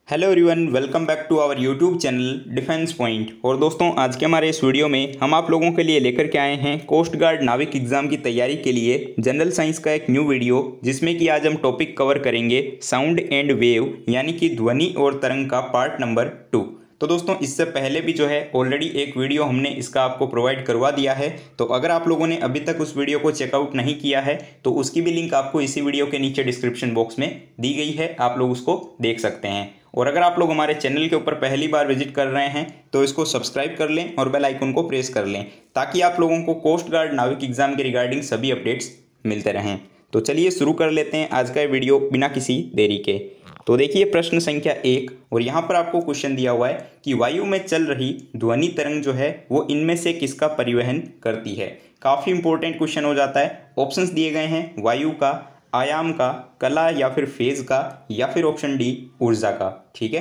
Hello everyone, welcome back to our YouTube channel defence point. और दोस्तों, आज के हमारे इस वीडियो में हम आप लोगों के लिए लेकर के आए हैं कोस्ट गार्ड नाविक एग्जाम की तैयारी के लिए जनरल साइंस का एक न्यू वीडियो, जिसमें कि आज हम टॉपिक कवर करेंगे साउंड एंड वेव, यानी कि ध्वनि और तरंग का पार्ट नंबर 2। तो दोस्तों, इससे पहले भी जो है ऑलरेडी एक वीडियो हमने इसका आपको प्रोवाइड करवा दिया है। तो अगर आप लोगों ने अभी तक उस वीडियो को चेकआउट नहीं किया है तो उसकी भी लिंक आपको इसी वीडियो के नीचे डिस्क्रिप्शन बॉक्स में दी गई है, आप लोग उसको देख सकते हैं। और अगर आप लोग हमारे चैनल के ऊपर पहली बार विजिट कर रहे हैं तो इसको सब्सक्राइब कर लें और बेल आइकन को प्रेस कर लें, ताकि आप लोगों को कोस्ट गार्ड नाविक एग्जाम के रिगार्डिंग सभी अपडेट्स मिलते रहें। तो चलिए शुरू कर लेते हैं आज का वीडियो बिना किसी देरी के। तो देखिए प्रश्न संख्या 1, और यहाँ पर आपको क्वेश्चन दिया हुआ है कि वायु में चल रही ध्वनि तरंग जो है वो इनमें से किसका परिवहन करती है। काफ़ी इंपॉर्टेंट क्वेश्चन हो जाता है। ऑप्शंस दिए गए हैं वायु का, आयाम का, कला या फिर फेज का, या फिर ऑप्शन डी ऊर्जा का। ठीक है,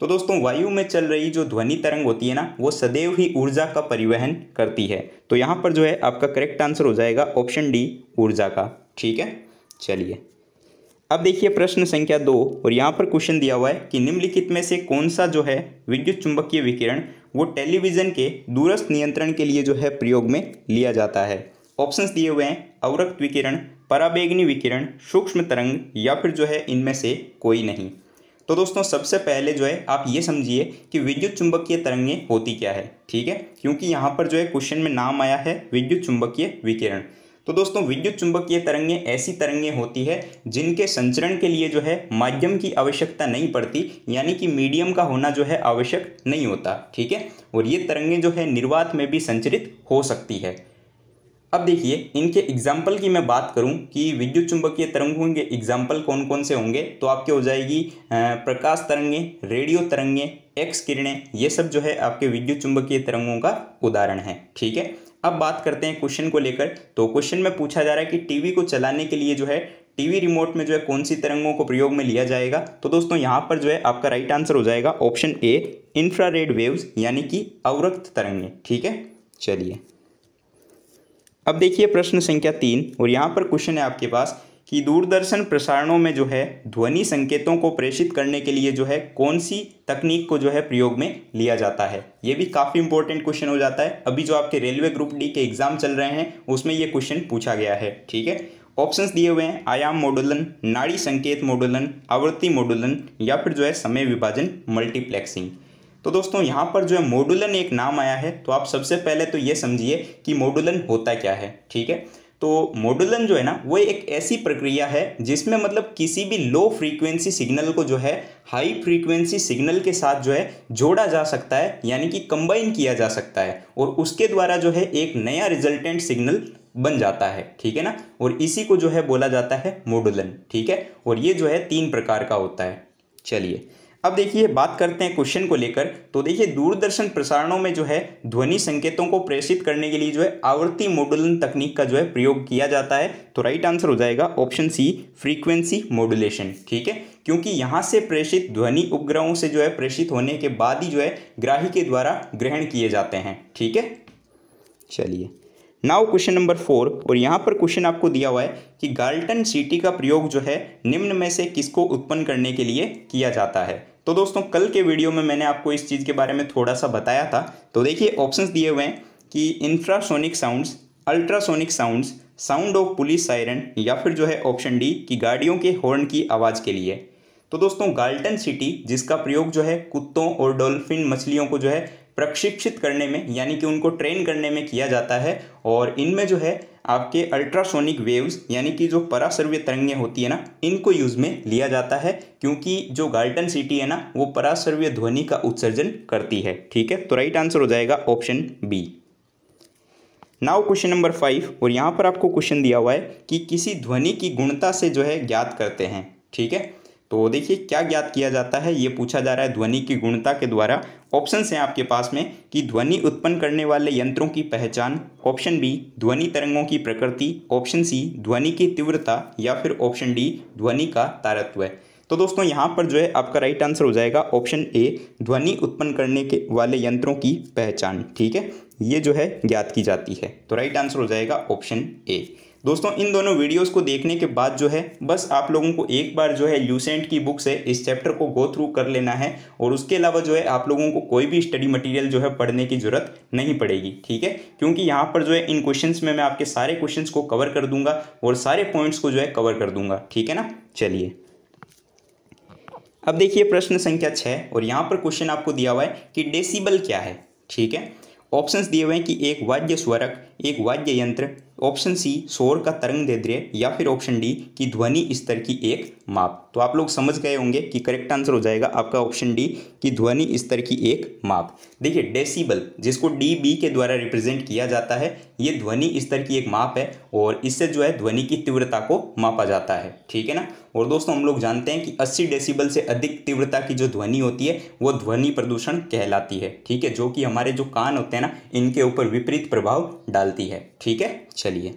तो दोस्तों वायु में चल रही जो ध्वनि तरंग होती है ना, वो सदैव ही ऊर्जा का परिवहन करती है। तो यहाँ पर जो है आपका करेक्ट आंसर हो जाएगा ऑप्शन डी ऊर्जा का। ठीक है, चलिए अब देखिए प्रश्न संख्या 2, और यहाँ पर क्वेश्चन दिया हुआ है कि निम्नलिखित में से कौन सा जो है विद्युत चुंबकीय विकिरण वो टेलीविजन के दूरस्थ नियंत्रण के लिए जो है प्रयोग में लिया जाता है। ऑप्शंस दिए हुए हैं अवरक्त विकिरण, पराबैंगनी विकिरण, सूक्ष्म तरंग, या फिर जो है इनमें से कोई नहीं। तो दोस्तों सबसे पहले जो है आप ये समझिए कि विद्युत चुंबकीय तरंगें होती क्या है। ठीक है, क्योंकि यहाँ पर जो है क्वेश्चन में नाम आया है विद्युत चुंबकीय विकिरण। तो दोस्तों विद्युत चुंबकीय तरंगें ऐसी तरंगें होती है जिनके संचरण के लिए जो है माध्यम की आवश्यकता नहीं पड़ती, यानी कि मीडियम का होना जो है आवश्यक नहीं होता। ठीक है, और ये तरंगें जो है निर्वात में भी संचरित हो सकती है। अब देखिए इनके एग्जाम्पल की मैं बात करूं कि विद्युत चुंबकीय तरंगों के एग्जाम्पल कौन कौन से होंगे, तो आपके हो जाएगी प्रकाश तरंगें, रेडियो तरंगें, एक्स किरणें, ये सब जो है आपके विद्युत चुंबकीय तरंगों का उदाहरण है। ठीक है, अब बात करते हैं क्वेश्चन को लेकर। तो क्वेश्चन में पूछा जा रहा है कि टीवी को चलाने के लिए जो है टीवी रिमोट में जो है कौन सी तरंगों को प्रयोग में लिया जाएगा। तो दोस्तों यहाँ पर जो है आपका राइट आंसर हो जाएगा ऑप्शन ए इंफ्रारेड वेव्स, यानी कि अवरक्त तरंगें। ठीक है, चलिए अब देखिए प्रश्न संख्या 3, और यहाँ पर क्वेश्चन है आपके पास कि दूरदर्शन प्रसारणों में जो है ध्वनि संकेतों को प्रेषित करने के लिए जो है कौन सी तकनीक को जो है प्रयोग में लिया जाता है। ये भी काफ़ी इंपॉर्टेंट क्वेश्चन हो जाता है। अभी जो आपके रेलवे ग्रुप डी के एग्जाम चल रहे हैं उसमें ये क्वेश्चन पूछा गया है। ठीक है, ऑप्शंस दिए हुए हैं आयाम मॉडुलन, नाड़ी संकेत मॉडुलन, आवृत्ति मॉडुलन, या फिर जो है समय विभाजन मल्टीप्लेक्सिंग। तो दोस्तों यहाँ पर जो है मॉडुलन एक नाम आया है, तो आप सबसे पहले तो ये समझिए कि मॉडुलन होता क्या है। ठीक है, तो मॉडुलन जो है ना वो एक ऐसी प्रक्रिया है जिसमें मतलब किसी भी लो फ्रीक्वेंसी सिग्नल को जो है हाई फ्रीक्वेंसी सिग्नल के साथ जो है जोड़ा जा सकता है, यानी कि कंबाइन किया जा सकता है, और उसके द्वारा जो है एक नया रिजल्टेंट सिग्नल बन जाता है। ठीक है ना, और इसी को जो है बोला जाता है मॉडुलन। ठीक है, और ये जो है 3 प्रकार का होता है। चलिए अब देखिए बात करते हैं क्वेश्चन को लेकर। तो देखिए दूरदर्शन प्रसारणों में जो है ध्वनि संकेतों को प्रेषित करने के लिए जो है आवर्ती मॉडुलन तकनीक का जो है प्रयोग किया जाता है। तो राइट आंसर हो जाएगा ऑप्शन सी फ्रीक्वेंसी मॉड्यूलेशन। ठीक है, क्योंकि यहाँ से प्रेषित ध्वनि उपग्रहों से जो है प्रेषित होने के बाद ही जो है ग्राही के द्वारा ग्रहण किए जाते हैं। ठीक है, चलिए नाउ क्वेश्चन नंबर 4, और यहाँ पर क्वेश्चन आपको दिया हुआ है कि गाल्टन सीटी का प्रयोग जो है निम्न में से किसको उत्पन्न करने के लिए किया जाता है। तो दोस्तों कल के वीडियो में मैंने आपको इस चीज़ के बारे में थोड़ा सा बताया था। तो देखिए ऑप्शंस दिए हुए हैं कि infrasonic sounds, ultrasonic sounds, sound of police siren, या फिर जो है ऑप्शन डी कि गाड़ियों के हॉर्न की आवाज़ के लिए। तो दोस्तों गाल्टन सिटी जिसका प्रयोग जो है कुत्तों और डॉल्फिन मछलियों को जो है प्रशिक्षित करने में, यानी कि उनको ट्रेन करने में किया जाता है, और इनमें जो है आपके अल्ट्रासोनिक वेव्स यानी कि जो पराश्रव्य तरंगें होती है ना, इनको यूज़ में लिया जाता है, क्योंकि जो गाल्टन सिटी है ना वो पराश्रव्य ध्वनि का उत्सर्जन करती है। ठीक है, तो राइट आंसर हो जाएगा option B. Now question number 5, और यहाँ पर आपको क्वेश्चन दिया हुआ है कि किसी ध्वनि की गुणता से जो है ज्ञात करते हैं। ठीक है, तो देखिए क्या ज्ञात किया जाता है, ये पूछा जा रहा है ध्वनि की गुणता के द्वारा। ऑप्शंस हैं आपके पास में कि ध्वनि उत्पन्न करने वाले यंत्रों की पहचान, ऑप्शन बी ध्वनि तरंगों की प्रकृति, ऑप्शन सी ध्वनि की तीव्रता, या फिर ऑप्शन डी ध्वनि का तारतम्य। तो दोस्तों यहाँ पर जो है आपका राइट आंसर हो जाएगा ऑप्शन ए ध्वनि उत्पन्न करने के वाले यंत्रों की पहचान। ठीक है, ये जो है ज्ञात की जाती है। तो राइट आंसर हो जाएगा ऑप्शन ए। दोस्तों इन दोनों वीडियोस को देखने के बाद जो है बस आप लोगों को एक बार जो है ल्यूसेंट की बुक से इस चैप्टर को गो थ्रू कर लेना है, और उसके अलावा जो है आप लोगों को कोई भी स्टडी मटेरियल जो है पढ़ने की ज़रूरत नहीं पड़ेगी, ठीक है। क्योंकि यहाँ पर जो है इन क्वेश्चंस में मैं आपके सारे क्वेश्चंस को कवर कर दूंगा और सारे पॉइंट्स को जो है कवर कर दूंगा, ठीक है ना। चलिए अब देखिए प्रश्न संख्या 6, और यहाँ पर क्वेश्चन आपको दिया हुआ है कि डेसिबल क्या है, ठीक है। ऑप्शंस दिए हुए हैं कि एक वाद्य स्वरक, एक वाद्य यंत्र, ऑप्शन सी शोर का तरंगदैर्ध्य, या फिर ऑप्शन डी की ध्वनि स्तर की एक माप। तो आप लोग समझ गए होंगे कि करेक्ट आंसर हो जाएगा आपका ऑप्शन डी की ध्वनि स्तर की एक माप। देखिए डेसिबल जिसको डीबी के द्वारा रिप्रेजेंट किया जाता है, ये ध्वनि स्तर की एक माप है और इससे जो है ध्वनि की तीव्रता को मापा जाता है, ठीक है ना। और दोस्तों हम लोग जानते हैं कि 80 डेसिबल से अधिक तीव्रता की जो ध्वनि होती है वो ध्वनि प्रदूषण कहलाती है, ठीक है, जो कि हमारे जो कान होते हैं ना इनके ऊपर विपरीत प्रभाव डालती है, ठीक है। चलिए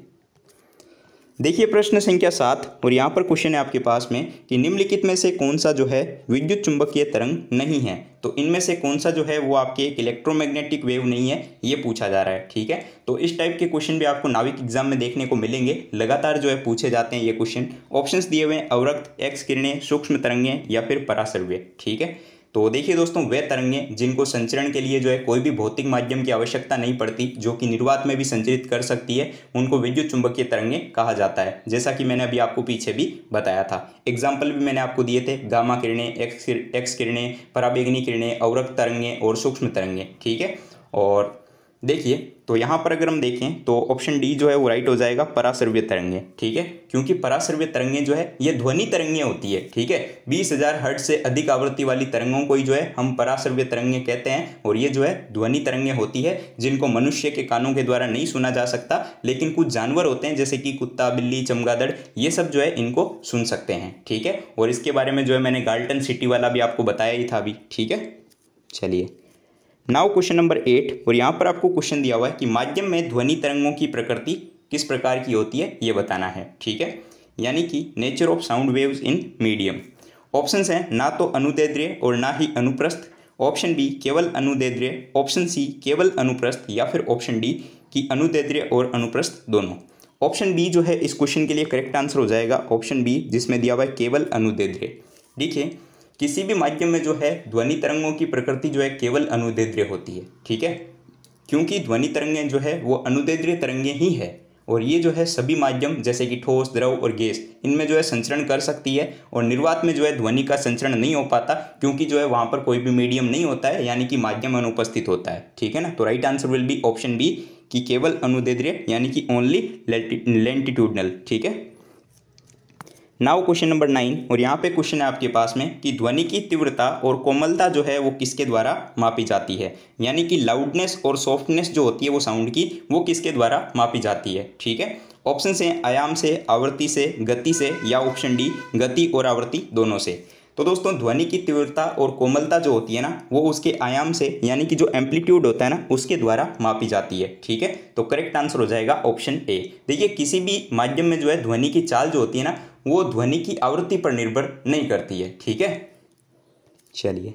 देखिए प्रश्न संख्या 7, और यहाँ पर क्वेश्चन है आपके पास में कि निम्नलिखित में से कौन सा जो है विद्युत चुंबकीय तरंग नहीं है। तो इनमें से कौन सा जो है वो आपके एक इलेक्ट्रोमैग्नेटिक वेव नहीं है, ये पूछा जा रहा है, ठीक है। तो इस टाइप के क्वेश्चन भी आपको नाविक एग्जाम में देखने को मिलेंगे, लगातार जो है पूछे जाते हैं ये क्वेश्चन। ऑप्शंस दिए हुए हैं अवरक्त, एक्स किरणें, सूक्ष्म तरंगें या फिर पराश्रव्य, ठीक है। तो देखिए दोस्तों वे तरंगें जिनको संचरण के लिए जो है कोई भी भौतिक माध्यम की आवश्यकता नहीं पड़ती, जो कि निर्वात में भी संचरित कर सकती है, उनको विद्युत चुंबकीय तरंगें कहा जाता है, जैसा कि मैंने अभी आपको पीछे भी बताया था। एग्जाम्पल भी मैंने आपको दिए थे, गामा किरणें, एक्स किरणें, पराबैंगनी किरणें, अवरक्त तरंगें और सूक्ष्म तरंगें, ठीक है। और देखिए तो यहाँ पर अगर हम देखें तो ऑप्शन डी जो है वो राइट हो जाएगा, पराश्रव्य तरंगें, ठीक है। क्योंकि पराश्रव्य तरंगें जो है ये ध्वनि तरंगें होती है, ठीक है। 20,000 हर्ट्ज से अधिक आवृत्ति वाली तरंगों को ही जो है हम पराश्रव्य तरंगें कहते हैं, और ये जो है ध्वनि तरंगें होती है जिनको मनुष्य के कानों के द्वारा नहीं सुना जा सकता, लेकिन कुछ जानवर होते हैं जैसे कि कुत्ता, बिल्ली, चमगादड़, ये सब जो है इनको सुन सकते हैं, ठीक है। और इसके बारे में जो है मैंने गाल्टन सिटी वाला भी आपको बताया ही था अभी, ठीक है। चलिए नाउ क्वेश्चन नंबर 8, और यहाँ पर आपको क्वेश्चन दिया हुआ है कि माध्यम में ध्वनि तरंगों की प्रकृति किस प्रकार की होती है ये बताना है, ठीक है। यानी कि nature of sound waves in medium. Options हैं ना तो अनुदैर्ध्य और ना ही अनुप्रस्थ, ऑप्शन बी केवल अनुदैर्ध्य, ऑप्शन सी केवल अनुप्रस्थ, या फिर ऑप्शन डी की अनुदैर्ध्य और अनुप्रस्थ दोनों। ऑप्शन बी जो है इस क्वेश्चन के लिए करेक्ट आंसर हो जाएगा, ऑप्शन बी जिसमें दिया हुआ है केवल अनुदैर्ध्य। देखिए किसी भी माध्यम में जो है ध्वनि तरंगों की प्रकृति जो है केवल अनुदैर्ध्य होती है, ठीक है। क्योंकि ध्वनि तरंगें जो है वो अनुदैर्ध्य तरंगें ही है, और ये जो है सभी माध्यम जैसे कि ठोस, द्रव और गैस इनमें जो है संचरण कर सकती है, और निर्वात में जो है ध्वनि का संचरण नहीं हो पाता, क्योंकि जो है वहाँ पर कोई भी मीडियम नहीं होता है, यानी कि माध्यम अनुपस्थित होता है, ठीक है ना। तो right answer will be option B कि केवल अनुदैर्ध्य, यानी कि ओनली लैटिट्यूडनल, ठीक है। नाउ क्वेश्चन नंबर 9, और यहाँ पे क्वेश्चन है आपके पास में कि ध्वनि की तीव्रता और कोमलता जो है वो किसके द्वारा मापी जाती है। यानी कि लाउडनेस और सॉफ्टनेस जो होती है वो साउंड की, वो किसके द्वारा मापी जाती है, ठीक है। ऑप्शन से आयाम से, आवृत्ति से, गति से, या ऑप्शन डी गति और आवृत्ति दोनों से। तो दोस्तों ध्वनि की तीव्रता और कोमलता जो होती है ना वो उसके आयाम से, यानी कि जो एम्पलीट्यूड होता है ना उसके द्वारा मापी जाती है, ठीक है। तो करेक्ट आंसर हो जाएगा ऑप्शन ए। देखिए किसी भी माध्यम में जो है ध्वनि की चाल जो होती है ना वो ध्वनि की आवृत्ति पर निर्भर नहीं करती है, ठीक है। चलिए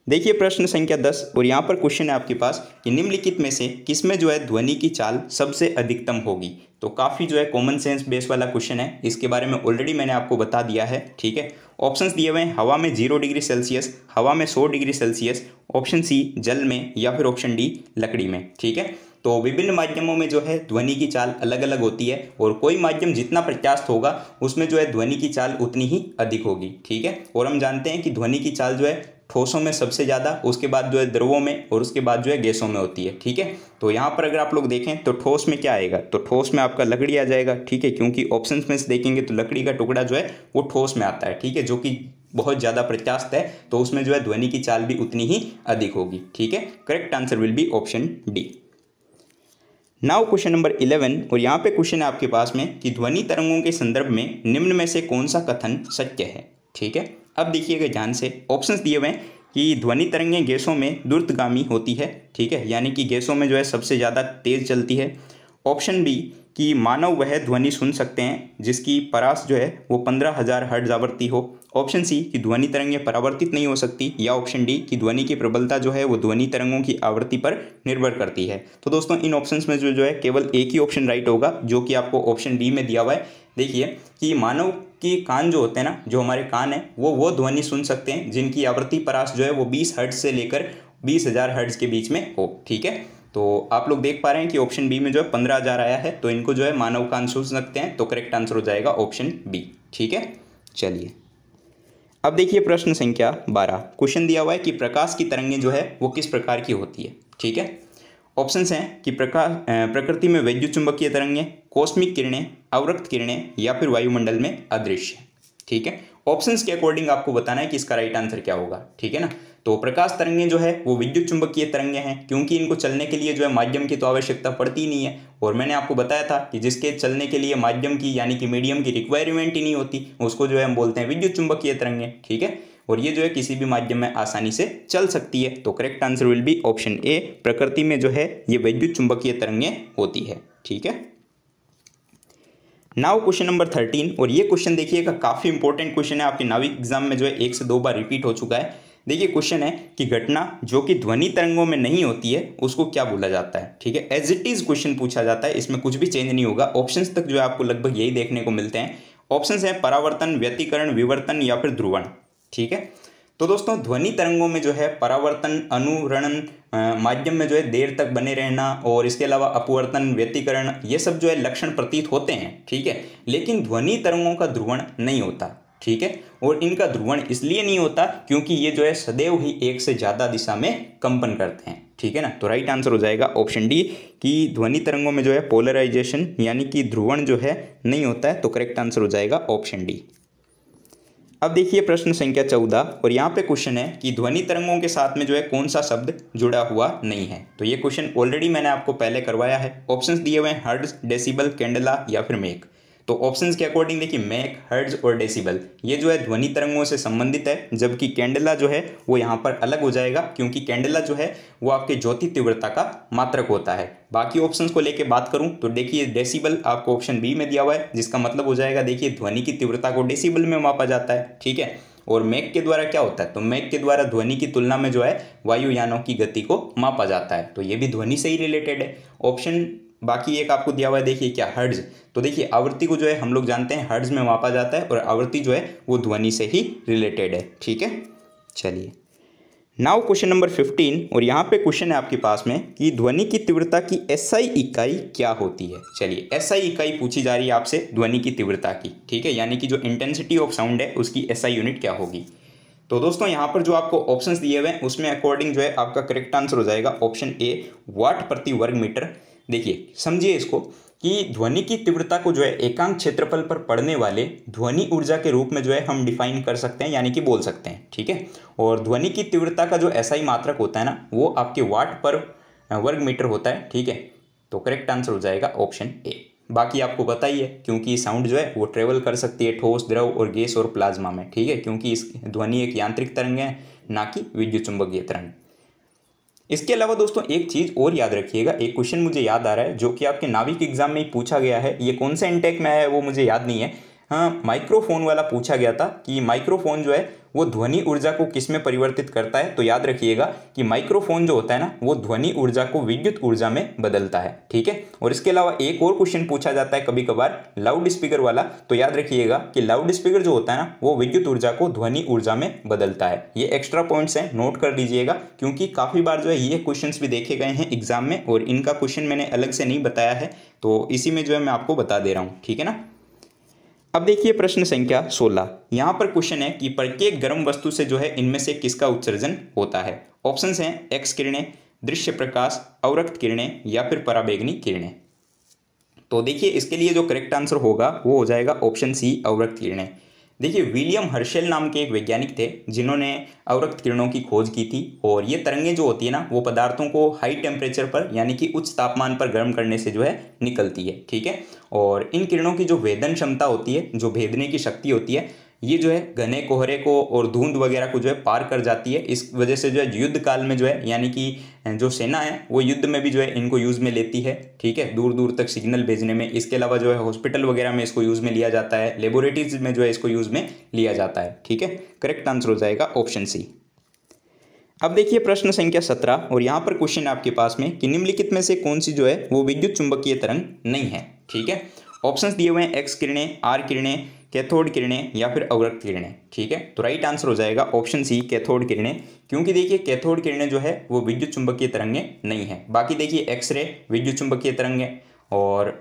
देखिए प्रश्न संख्या 10, और यहाँ पर क्वेश्चन है आपके पास कि निम्नलिखित में से किसमें जो है ध्वनि की चाल सबसे अधिकतम होगी। तो काफ़ी जो है कॉमन सेंस बेस वाला क्वेश्चन है, इसके बारे में ऑलरेडी मैंने आपको बता दिया है, ठीक है। ऑप्शंस दिए हुए हैं हवा में 0 डिग्री सेल्सियस, हवा में 100 डिग्री सेल्सियस, ऑप्शन सी जल में, या फिर ऑप्शन डी लकड़ी में, ठीक है। तो विभिन्न माध्यमों में जो है ध्वनि की चाल अलग अलग होती है, और कोई माध्यम जितना प्रत्यास्थ होगा उसमें जो है ध्वनि की चाल उतनी ही अधिक होगी, ठीक है। और हम जानते हैं कि ध्वनि की चाल जो है ठोसों में सबसे ज़्यादा, उसके बाद जो है द्रवों में, और उसके बाद जो है गैसों में होती है, ठीक है। तो यहाँ पर अगर आप लोग देखें तो ठोस में क्या आएगा, तो ठोस में आपका लकड़ी आ जाएगा, ठीक है। क्योंकि ऑप्शंस में से देखेंगे तो लकड़ी का टुकड़ा जो है वो ठोस में आता है, ठीक है, जो कि बहुत ज़्यादा प्रत्यास्थ है, तो उसमें जो है ध्वनि की चाल भी उतनी ही अधिक होगी, ठीक है। Correct answer will be option D. Now question number 11, और यहाँ पे क्वेश्चन है आपके पास में कि ध्वनि तरंगों के संदर्भ में निम्न में से कौन सा कथन सत्य है, ठीक है। अब देखिएगा ध्यान से, ऑप्शंस दिए हुए हैं कि ध्वनि तरंगें गैसों में द्रुतगामी होती है, ठीक है, यानी कि गैसों में जो है सबसे ज़्यादा तेज़ चलती है। ऑप्शन बी कि मानव वह ध्वनि सुन सकते हैं जिसकी परास जो है वो 15,000 हर्ट्ज आवृत्ति हो। ऑप्शन सी कि ध्वनि तरंगें परावर्तित नहीं हो सकती, या ऑप्शन डी कि ध्वनि की प्रबलता जो है वो ध्वनि तरंगों की आवृत्ति पर निर्भर करती है। तो दोस्तों इन ऑप्शंस में जो है केवल एक ही ऑप्शन राइट होगा, जो कि आपको ऑप्शन डी में दिया हुआ है। देखिए कि मानव की कान जो होते हैं ना, जो हमारे कान है वो ध्वनि सुन सकते हैं जिनकी आवृत्ति परास जो है वो 20 हर्ट्ज से लेकर 20,000 हर्ट्ज के बीच में हो। ठीक है, तो आप लोग देख पा रहे हैं कि ऑप्शन बी में जो है 15,000 आया है, तो इनको जो है मानव कान सुन सकते हैं, तो करेक्ट आंसर हो जाएगा ऑप्शन बी। ठीक है, चलिए अब देखिए प्रश्न संख्या 12। क्वेश्चन दिया हुआ है कि प्रकाश की तरंगें जो है वो किस प्रकार की होती है। ठीक है, ऑप्शंस हैं कि प्रकृति में विद्युत चुंबकीय तरंगें, कॉस्मिक किरणें, अवरक्त किरणें, या फिर वायुमंडल में अदृश्य। ठीक है, ऑप्शंस के अकॉर्डिंग आपको बताना है कि इसका राइट आंसर क्या होगा। ठीक है ना, तो प्रकाश तरंगें जो है वो विद्युत चुंबकीय तरंगें हैं, क्योंकि इनको चलने के लिए जो है माध्यम की तो आवश्यकता पड़ती नहीं है, और मैंने आपको बताया था कि जिसके चलने के लिए माध्यम की यानी कि मीडियम की रिक्वायरमेंट ही नहीं होती, उसको जो है हम बोलते हैं विद्युत चुंबकीय तरंगें। ठीक है, और ये जो है किसी भी माध्यम में आसानी से चल सकती है, तो correct answer will be option A, प्रकृति में जो है ये विद्युत चुंबकीय तरंगें होती है। ठीक है, नाउ क्वेश्चन नंबर 13, और ये क्वेश्चन देखिएगा काफ़ी इंपॉर्टेंट क्वेश्चन है, आपके नाविक एग्जाम में जो है 1 से 2 बार रिपीट हो चुका है। देखिए क्वेश्चन है कि घटना जो कि ध्वनि तरंगों में नहीं होती है उसको क्या बोला जाता है। ठीक है, एज इट इज़ क्वेश्चन पूछा जाता है, इसमें कुछ भी चेंज नहीं होगा। ऑप्शंस तक जो है आपको लगभग यही देखने को मिलते हैं। ऑप्शंस है परावर्तन, व्यतिकरण, विवर्तन, या फिर ध्रुवण। ठीक है, तो दोस्तों ध्वनि तरंगों में जो है परावर्तन, अनुरणन, माध्यम में जो है देर तक बने रहना, और इसके अलावा अपवर्तन, व्यतिकरण, ये सब जो है लक्षण प्रतीत होते हैं। ठीक है, लेकिन ध्वनि तरंगों का ध्रुवण नहीं होता। ठीक है, और इनका ध्रुवण इसलिए नहीं होता क्योंकि ये जो है सदैव ही एक से ज़्यादा दिशा में कंपन करते हैं। ठीक है ना, तो राइट आंसर हो जाएगा ऑप्शन डी कि ध्वनि तरंगों में जो है पोलराइजेशन यानी कि ध्रुवण जो है नहीं होता है, तो करेक्ट आंसर हो जाएगा ऑप्शन डी। अब देखिए प्रश्न संख्या 14, और यहाँ पे क्वेश्चन है कि ध्वनि तरंगों के साथ में जो है कौन सा शब्द जुड़ा हुआ नहीं है। तो ये क्वेश्चन ऑलरेडी मैंने आपको पहले करवाया है। ऑप्शंस दिए हुए हैं हर्ट्ज, डेसिबल, कैंडेला, या फिर मेक। तो ऑप्शंस के अकॉर्डिंग देखिए मेक, हर्ट्ज और डेसिबल ये जो है ध्वनि तरंगों से संबंधित है, जबकि कैंडेला जो है वो यहाँ पर अलग हो जाएगा, क्योंकि कैंडेला जो है वो आपके ज्योति तीव्रता का मात्रक होता है। बाकी ऑप्शंस को लेके बात करूं तो देखिए डेसिबल आपको ऑप्शन बी में दिया हुआ है, जिसका मतलब हो जाएगा देखिए ध्वनि की तीव्रता को डेसिबल में मापा जाता है। ठीक है, और मैक के द्वारा क्या होता है, तो मैक के द्वारा ध्वनि की तुलना में जो है वायुयानों की गति को मापा जाता है, तो ये भी ध्वनि से ही रिलेटेड है। ऑप्शन बाकी एक आपको दिया हुआ है देखिए क्या, हर्ट्ज। तो देखिए आवृत्ति को जो है हम लोग जानते हैं हर्ट्ज में मापा जाता है, और आवृत्ति जो है वो ध्वनि से ही रिलेटेड है। ठीक है, चलिए नाउ क्वेश्चन नंबर 15, और यहाँ पे क्वेश्चन है आपके पास में कि ध्वनि की तीव्रता की एसआई इकाई क्या होती है। चलिए एसआई इकाई पूछी जा रही है आपसे ध्वनि की तीव्रता की। ठीक है, यानी कि जो इंटेंसिटी ऑफ साउंड है उसकी एसआई यूनिट क्या होगी। तो दोस्तों यहाँ पर जो आपको ऑप्शंस दिए हुए हैं उसमें अकॉर्डिंग जो है आपका करेक्ट आंसर हो जाएगा ऑप्शन ए, वाट प्रति वर्ग मीटर। देखिए समझिए इसको कि ध्वनि की तीव्रता को जो है एकांक क्षेत्रफल पर पड़ने वाले ध्वनि ऊर्जा के रूप में जो है हम डिफाइन कर सकते हैं, यानी कि बोल सकते हैं। ठीक है, और ध्वनि की तीव्रता का जो एसआई मात्रक होता है ना वो आपके वाट पर वर्ग मीटर होता है। ठीक है, तो करेक्ट आंसर हो जाएगा ऑप्शन ए। बाकी आपको बताइए क्योंकि साउंड जो है वो ट्रेवल कर सकती है ठोस, द्रव और गैस और प्लाज्मा में। ठीक है, क्योंकि इस ध्वनि एक यांत्रिक तरंग है, ना कि विद्युत चुंबकीय तरंग। इसके अलावा दोस्तों एक चीज़ और याद रखिएगा, एक क्वेश्चन मुझे याद आ रहा है जो कि आपके नाविक एग्जाम में ही पूछा गया है। ये कौन सा इंटेक में है वो मुझे याद नहीं है। हाँ, माइक्रोफोन वाला पूछा गया था कि माइक्रोफोन जो है वो ध्वनि ऊर्जा को किस में परिवर्तित करता है। तो याद रखिएगा कि माइक्रोफोन जो होता है ना वो ध्वनि ऊर्जा को विद्युत ऊर्जा में बदलता है। ठीक है, और इसके अलावा एक और क्वेश्चन पूछा जाता है कभी कभार लाउड स्पीकर वाला। तो याद रखिएगा कि लाउड स्पीकर जो होता है ना वो विद्युत ऊर्जा को ध्वनि ऊर्जा में बदलता है। ये एक्स्ट्रा पॉइंट्स हैं, नोट कर लीजिएगा, क्योंकि काफ़ी बार जो है ये क्वेश्चन भी देखे गए हैं एग्जाम में, और इनका क्वेश्चन मैंने अलग से नहीं बताया है, तो इसी में जो है मैं आपको बता दे रहा हूँ। ठीक है ना, अब देखिए प्रश्न संख्या 16। यहाँ पर क्वेश्चन है कि प्रत्येक गर्म वस्तु से जो है इनमें से किसका उत्सर्जन होता है। ऑप्शंस हैं एक्स किरणें, दृश्य प्रकाश, अवरक्त किरणें, या फिर पराबैंगनी किरणें। तो देखिए इसके लिए जो करेक्ट आंसर होगा वो हो जाएगा ऑप्शन सी, अवरक्त किरणें। देखिए विलियम हर्शेल नाम के एक वैज्ञानिक थे जिन्होंने अवरक्त किरणों की खोज की थी, और ये तरंगें जो होती है ना वो पदार्थों को हाई टेम्परेचर पर यानी कि उच्च तापमान पर गर्म करने से जो है निकलती है। ठीक है, और इन किरणों की जो भेदन क्षमता होती है, जो भेदने की शक्ति होती है, ये जो है घने कोहरे को और धुंध वगैरह को जो है पार कर जाती है। इस वजह से जो है युद्ध काल में जो है यानी कि जो सेना है वो युद्ध में भी जो है इनको यूज़ में लेती है, ठीक है, दूर दूर तक सिग्नल भेजने में। इसके अलावा जो है हॉस्पिटल वगैरह में इसको यूज़ में लिया जाता है, लेबोरेटरीज में जो है इसको यूज़ में लिया जाता है, ठीक है। करेक्ट आंसर हो जाएगा ऑप्शन सी। अब देखिए प्रश्न संख्या 17 और यहाँ पर क्वेश्चन आपके पास में कि निम्नलिखित में से कौन सी जो है वो विद्युत चुंबकीय तरंग नहीं है, ठीक है। ऑप्शंस दिए हुए हैं एक्स किरणें, आर किरणें, कैथोड किरणें या फिर अवरक्त किरणें, ठीक है। तो राइट आंसर हो जाएगा ऑप्शन सी कैथोड किरणें, क्योंकि देखिए कैथोड किरणें जो है वो विद्युत चुंबकीय तरंगें नहीं है। बाकी देखिए एक्सरे विद्युत चुंबकीय तरंगें और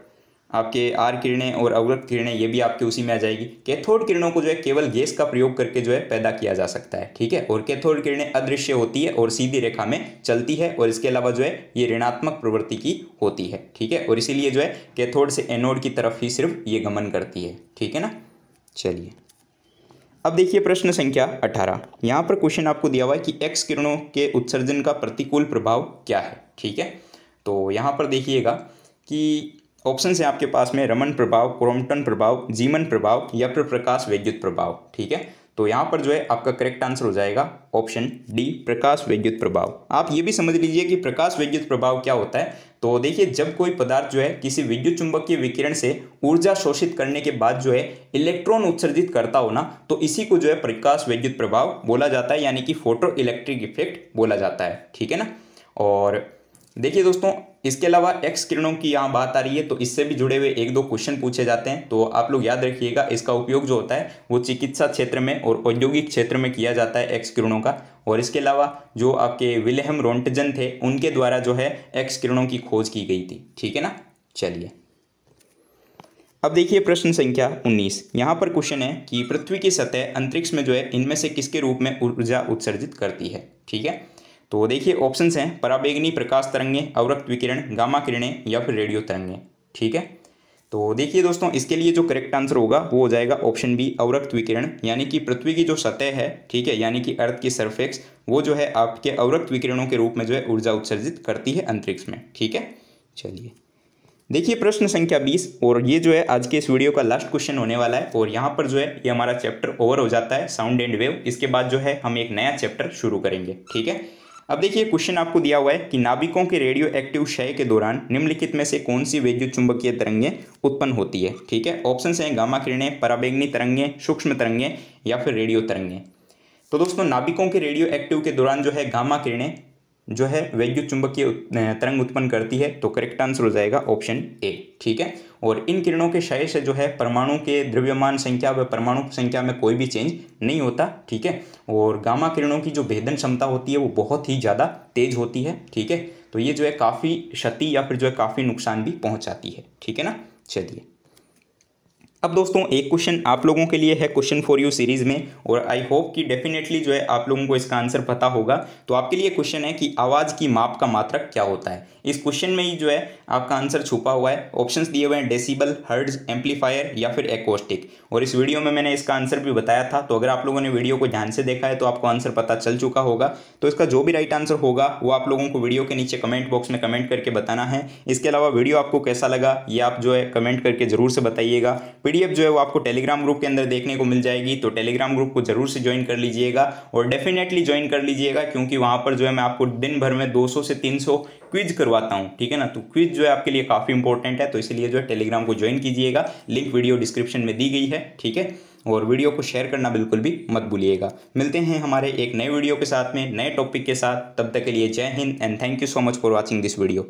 आपके आर किरणें और अवरक्त किरणें ये भी आपके उसी में आ जाएगी। कैथोड किरणों को जो है केवल गैस का प्रयोग करके जो है पैदा किया जा सकता है, ठीक है। और कैथोड किरणें अदृश्य होती है और सीधी रेखा में चलती है और इसके अलावा जो है ये ऋणात्मक प्रवृत्ति की होती है, ठीक है। और इसीलिए जो है कैथोड से एनोड की तरफ ही सिर्फ ये गमन करती है, ठीक है ना। चलिए अब देखिए प्रश्न संख्या 18। यहाँ पर क्वेश्चन आपको दिया हुआ है कि एक्स किरणों के उत्सर्जन का प्रतिकूल प्रभाव क्या है, ठीक है। तो यहाँ पर देखिएगा कि ऑप्शन है आपके पास में रमन प्रभाव, क्रोम्पटन प्रभाव, जीमन प्रभाव या फिर प्रकाश वैद्युत प्रभाव, ठीक है। तो यहाँ पर जो है आपका करेक्ट आंसर हो जाएगा ऑप्शन डी प्रकाश वैद्युत प्रभाव। आप ये भी समझ लीजिए कि प्रकाश वैद्युत प्रभाव क्या होता है। तो देखिए जब कोई पदार्थ जो है किसी विद्युत चुंबकीय विकिरण से ऊर्जा शोषित करने के बाद जो है इलेक्ट्रॉन उत्सर्जित करता हो ना, तो इसी को जो है प्रकाश वैद्युत प्रभाव बोला जाता है, यानी कि फोटो इलेक्ट्रिक इफेक्ट बोला जाता है, ठीक है ना। और देखिए दोस्तों इसके अलावा एक्स किरणों की यहाँ बात आ रही है तो इससे भी जुड़े हुए एक दो क्वेश्चन पूछे जाते हैं, तो आप लोग याद रखिएगा। इसका उपयोग जो होता है वो चिकित्सा क्षेत्र में और औद्योगिक क्षेत्र में किया जाता है एक्स किरणों का। और इसके अलावा जो आपके विल्हेम रोंटजन थे उनके द्वारा जो है एक्स किरणों की खोज की गई थी, ठीक है ना। चलिए अब देखिए प्रश्न संख्या 19। यहाँ पर क्वेश्चन है कि पृथ्वी की सतह अंतरिक्ष में जो है इनमें से किसके रूप में ऊर्जा उत्सर्जित करती है, ठीक है। तो देखिए ऑप्शंस हैं पराबैंगनी प्रकाश तरंगें, अवरक्त विकिरण, गामा किरणें या फिर रेडियो तरंगें, ठीक है। तो देखिए दोस्तों इसके लिए जो करेक्ट आंसर होगा वो हो जाएगा ऑप्शन बी अवरक्त विकिरण, यानी कि पृथ्वी की जो सतह है, ठीक है, यानी कि अर्थ की सरफेस, वो जो है आपके अवरक्त विकिरणों के रूप में जो है ऊर्जा उत्सर्जित करती है अंतरिक्ष में, ठीक है। चलिए देखिए प्रश्न संख्या 20 और ये जो है आज के इस वीडियो का लास्ट क्वेश्चन होने वाला है। और यहाँ पर जो है ये हमारा चैप्टर ओवर हो जाता है साउंड एंड वेव। इसके बाद जो है हम एक नया चैप्टर शुरू करेंगे, ठीक है। अब देखिए क्वेश्चन आपको दिया हुआ है कि नाभिकों के रेडियो एक्टिव क्षय के दौरान निम्नलिखित में से कौन सी विद्युत चुंबकीय तरंगें उत्पन्न होती है, ठीक है। ऑप्शंस हैं गामा किरणें, पराबैंगनी तरंगें, सूक्ष्म तरंगें या फिर रेडियो तरंगें। तो दोस्तों नाभिकों के रेडियो एक्टिव के दौरान जो है गामा किरणें जो है विद्युत चुंबकीय तरंग उत्पन्न करती है, तो करेक्ट आंसर हो जाएगा ऑप्शन ए, ठीक है। और इन किरणों के क्षय से जो है परमाणु के द्रव्यमान संख्या व परमाणु संख्या में कोई भी चेंज नहीं होता, ठीक है। और गामा किरणों की जो भेदन क्षमता होती है वो बहुत ही ज़्यादा तेज होती है, ठीक है। तो ये जो है काफ़ी क्षति या फिर जो है काफ़ी नुकसान भी पहुँचाती है, ठीक है ना। चलिए अब दोस्तों एक क्वेश्चन आप लोगों के लिए है क्वेश्चन फॉर यू सीरीज़ में, और आई होप कि डेफिनेटली जो है आप लोगों को इसका आंसर पता होगा। तो आपके लिए क्वेश्चन है कि आवाज़ की माप का मात्रक क्या होता है। इस क्वेश्चन में ही जो है आपका आंसर छुपा हुआ है। ऑप्शंस दिए हुए हैं डेसिबल, हर्ट्ज, एम्पलीफायर या फिर एकॉस्टिक। और इस वीडियो में मैंने इसका आंसर भी बताया था, तो अगर आप लोगों ने वीडियो को ध्यान से देखा है तो आपको आंसर पता चल चुका होगा। तो इसका जो भी राइट आंसर होगा वो आप लोगों को वीडियो के नीचे कमेंट बॉक्स में कमेंट करके बताना है। इसके अलावा वीडियो आपको कैसा लगा ये आप जो है कमेंट करके जरूर से बताइएगा। पीडीएफ जो है वो आपको टेलीग्राम ग्रुप के अंदर देखने को मिल जाएगी, तो टेलीग्राम ग्रुप को जरूर से ज्वाइन कर लीजिएगा और डेफिनेटली ज्वाइन कर लीजिएगा, क्योंकि वहाँ पर जो है मैं आपको दिन भर में 200 से 300 क्विज करवाता हूँ, ठीक है ना। तो क्विज जो है आपके लिए काफ़ी इंपॉर्टेंट है, तो इसलिए जो है टेलीग्राम को ज्वाइन कीजिएगा। लिंक वीडियो डिस्क्रिप्शन में दी गई है, ठीक है। और वीडियो को शेयर करना बिल्कुल भी मत भूलिएगा। मिलते हैं हमारे एक नए वीडियो के साथ में, नए टॉपिक के साथ। तब तक के लिए जय Hind and thank you so much for watching this video.